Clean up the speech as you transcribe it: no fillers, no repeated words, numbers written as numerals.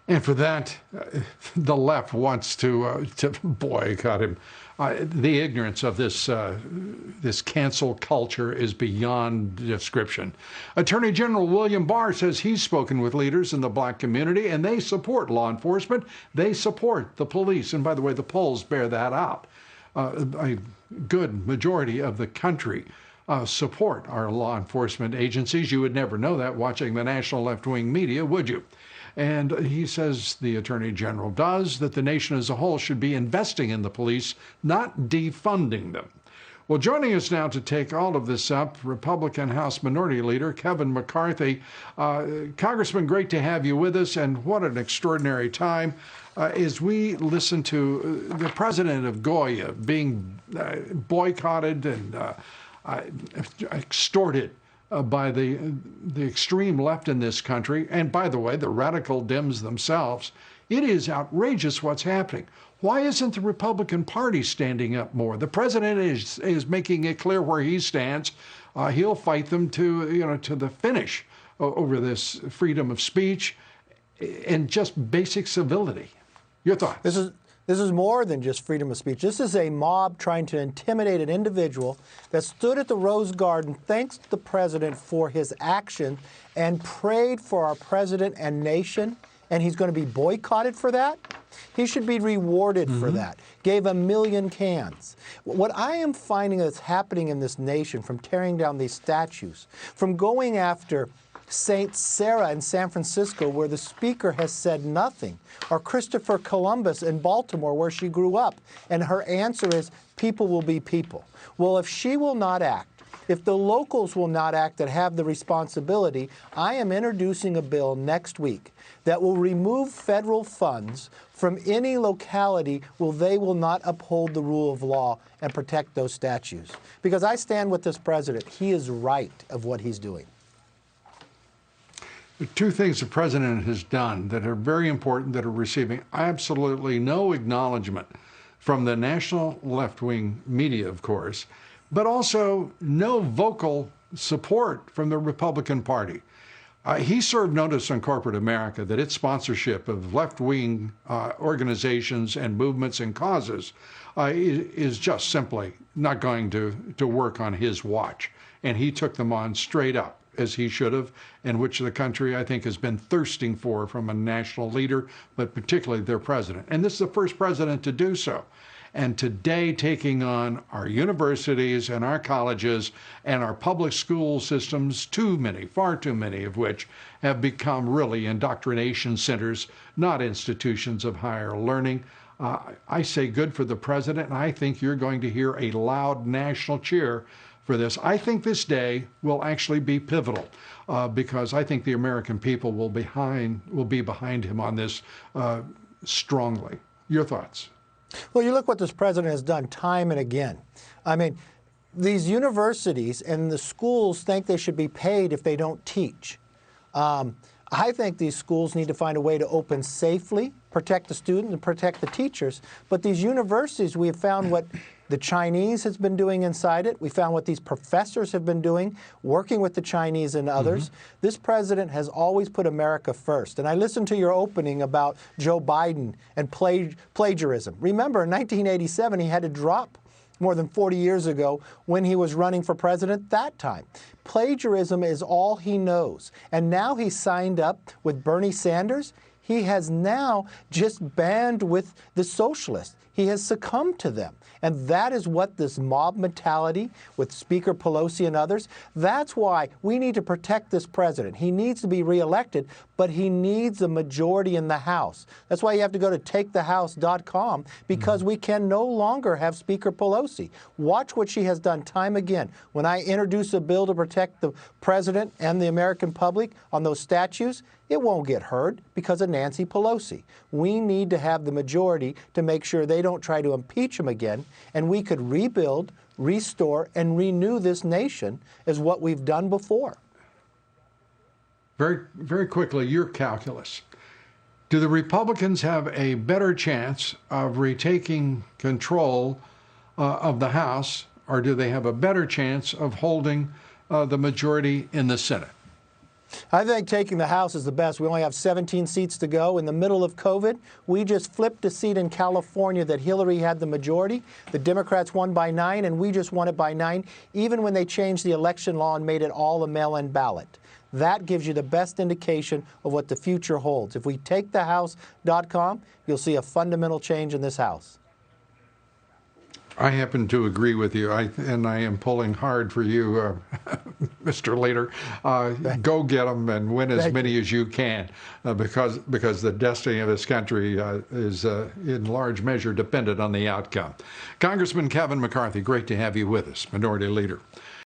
And for that, the left wants to boycott him. The ignorance of this cancel culture is beyond description. Attorney General William Barr says he's spoken with leaders in the black community, and they support law enforcement. They support the police. And by the way, the polls bear that out. A good majority of the country support our law enforcement agencies. You would never know that watching the national left-wing media, would you? And he says, the Attorney General does, that the nation as a whole should be investing in the police, not defunding them. Well, joining us now to take all of this up, Republican House Minority Leader Kevin McCarthy. Congressman, great to have you with us, and what an extraordinary time as we listen to the president of Goya being boycotted and extorted by the extreme left in this country, and by the way, the radical Dems themselves. It is outrageous what's happening. Why isn't the Republican Party standing up more? The president is making it clear where he stands. He'll fight them to the finish over this freedom of speech and just basic civility. Your thoughts? This is more than just freedom of speech. This is a mob trying to intimidate an individual that stood at the Rose Garden, thanked the president for his action, and prayed for our president and nation, and he's going to be boycotted for that? He should be rewarded for that. Gave 1 million cans. What I am finding that's happening in this nation, from tearing down these statues, from going after St. Sarah in San Francisco, where the speaker has said nothing, or Christopher Columbus in Baltimore, where she grew up, and her answer is, people will be people. Well, if she will not act, if the locals will not act that have the responsibility, I am introducing a bill next week that will remove federal funds from any locality where they will not uphold the rule of law and protect those statues. Because I stand with this president. He is right of what he's doing. Two things the president has done that are very important, that are receiving absolutely no acknowledgement from the national left-wing media, of course, but also no vocal support from the Republican Party. He served notice on corporate America that its sponsorship of left-wing organizations and movements and causes is just simply not going to work on his watch. And he took them on straight up, as he should have, and which the country, I think, has been thirsting for from a national leader, but particularly their president. And this is the first president to do so. And today, taking on our universities and our colleges and our public school systems, too many, far too many of which have become really indoctrination centers, not institutions of higher learning. I say good for the president, and I think you're going to hear a loud national cheer for this. I think this day will actually be pivotal because I think the American people will be behind him on this strongly. Your thoughts? Well, you look what this president has done time and again. I mean, these universities and the schools think they should be paid if they don't teach. I think these schools need to find a way to open safely, protect the students and protect the teachers. But these universities, we have found what the Chinese has been doing inside it. We found what these professors have been doing, working with the Chinese and others. This president has always put America first. And I listened to your opening about Joe Biden and plagiarism. Remember, in 1987, he had to drop more than 40 years ago when he was running for president that time. Plagiarism is all he knows. And now he's signed up with Bernie Sanders. He has now just banned with the socialists. He has succumbed to them. And that is what this mob mentality with Speaker Pelosi and others, that's why we need to protect this president. He needs to be reelected, but he needs a majority in the House. That's why you have to go to takethehouse.com, because we can no longer have Speaker Pelosi. Watch what she has done time again. When I introduce a bill to protect the president and the American public on those statues, it won't get heard because of Nancy Pelosi. We need to have the majority to make sure they don't try to impeach him again, and we could rebuild, restore, and renew this nation as what we've done before. Very, very quickly, your calculus. Do the Republicans have a better chance of retaking control of the House, or do they have a better chance of holding the majority in the Senate? I think taking the House is the best. We only have 17 seats to go. In the middle of COVID, we just flipped a seat in California that Hillary had the majority. The Democrats won by 9, and we just won it by 9, even when they changed the election law and made it all a mail-in ballot. That gives you the best indication of what the future holds. If we take thehouse.com, you'll see a fundamental change in this House. I happen to agree with you, and I am pulling hard for you, Mr. Leader. Go get them and win as many as you can, because the destiny of this country is in large measure dependent on the outcome. Congressman Kevin McCarthy, great to have you with us, Minority Leader.